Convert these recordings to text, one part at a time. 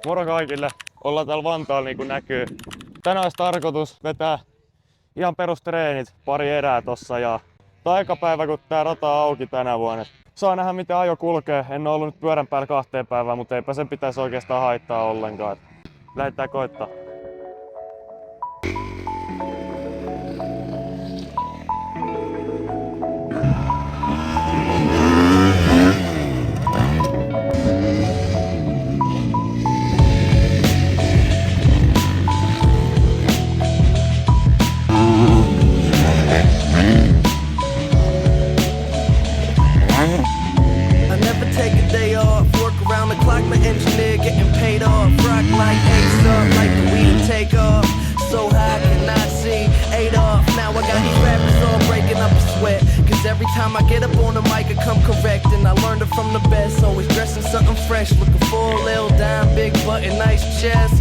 Moro kaikille! Ollaan täällä Vantaalla niin kuin näkyy. Tänään olisi tarkoitus vetää ihan perustreenit, pari erää tossa ja taikapäivä kun tää rata on auki tänä vuonna. Saa nähdä miten ajo kulkee. En oo ollut nyt pyörän päällä 2 päivää, mutta eipä sen pitäisi oikeastaan haittaa ollenkaan. Lähdetään koittaa. Every time I get up on the mic, I come correct, and I learned it from the best. Always dressing something fresh, looking for a little dime, big butt and nice chest.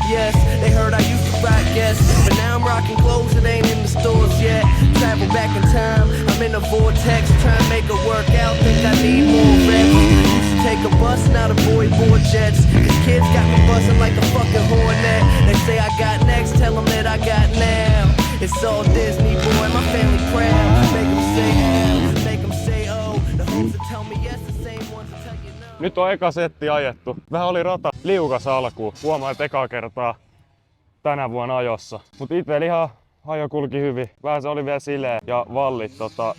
Yes, they heard I used to rock, yes, but now I'm rocking clothes that ain't in the stores yet. Travel back in time, I'm in a vortex, trying to make it work out. Think I need more reps. Used to take a bus, now the boy board jets. These kids got me buzzing like a fucking hornet. They say I got next, tell them that I got now. It's all Disney, boy, my family proud. Make them say L, make them say O. The hoes that tell me yes, the same ones that tell you no. Nyt on eka setti ajettu. Vähän oli rata liukas alkuun. Huomaa, että ekaa kertaa tänä vuonna ajossa. Mut itse ihan ajo kulki hyvin. Vähän se oli vielä sileä ja vallit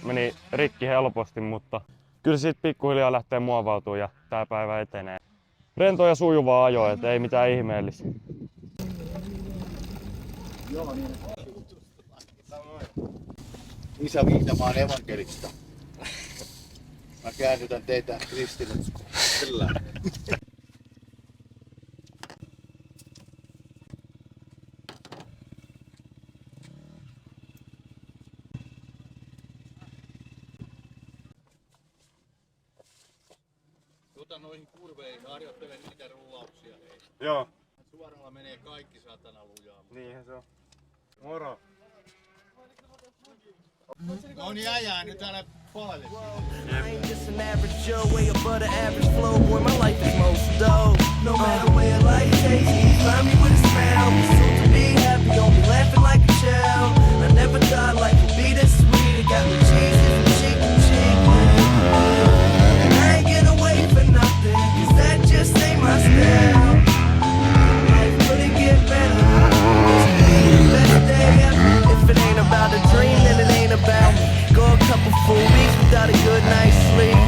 meni rikki helposti, mutta kyllä siitä pikkuhiljaa lähtee muovautumaan ja tää päivä etenee. Rento ja sujuvaa ajoa, et ei mitään ihmeellistä. Isä Viitamaan evankelista. Mä käännytän teitä kristinuskoon. Kyllä. Tuota noihin kurveihin, harjoittele niitä rullauksia. Hei. Joo. Suoralla menee kaikki satana lujaa. Niinhän se on. Moro. No niin äijää nyt älä paale. I ain't just an average Joe, way above the average flow. Boy, my life is most dope. No matter where life takes me, find me with a smile. Be soon to be happy, don't be laughing like a child. I never thought life would be this sweet. It got me cheesy from cheek to cheek. And I ain't get away for nothing, cause that just ain't my style. Life couldn't get better. Best day ever. If it ain't about a dream, then it ain't about me. Go a couple full weeks without a good night's sleep.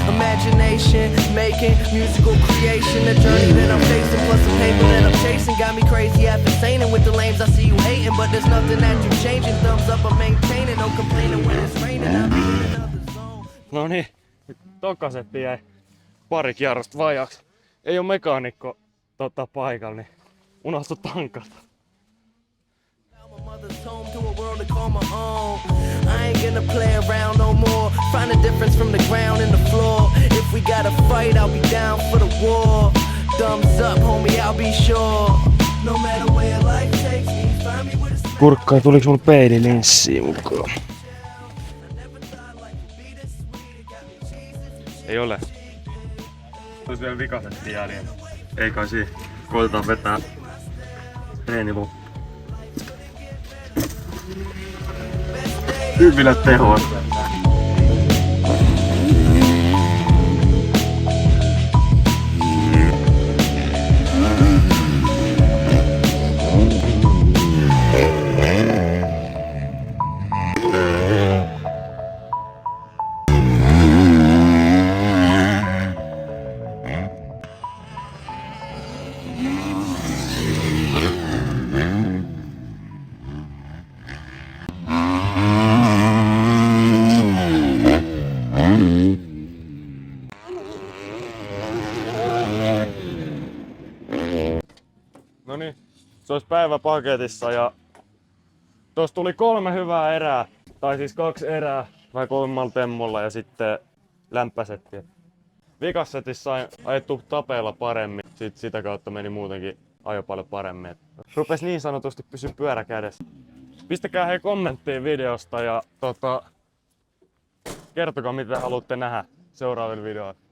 Imagination, making musical creation. The journey that I'm facing, plus the paper that I'm chasing, got me crazy after saying with the lames. I see you hating, but there's nothing that you changing. Thumbs up, I'm maintaining, no complaining when it's raining. I'll be in another zone. No niin, toka setti jäi pari kierrosta vajaaksi. Ei oo mekaanikko paikalla, niin unohtu tankata. My mother's home to a world to call my own. I ain't gonna play around no more. Find a difference from the ground and the floor. If we gotta fight, I'll be down for the war. Thumbs up, homie, I'll be sure. No matter where life takes me, find me with a smile. Kurkkaa, tuliks mulla peililinssiin mukaan? Ei ole. Ois vielä vikasetti jäljellä. Ei kai siinä. Koitetaan vetää treeni loppuun. Hyvillä tehoa. Noniin, se olisi päivä paketissa ja tuossa tuli 3 hyvää erää, tai siis 2 erää vähän kovemmalla temmolla ja sitten lämpösetti. Vikassetissä sain ajettu tapeilla paremmin, sitä kautta meni muutenkin ajo paljon paremmin. Rupes niin sanotusti pysyä pyörä kädessä. Pistäkää hei kommenttiin videosta ja kertokaa mitä haluatte nähdä seuraavilla videoilla.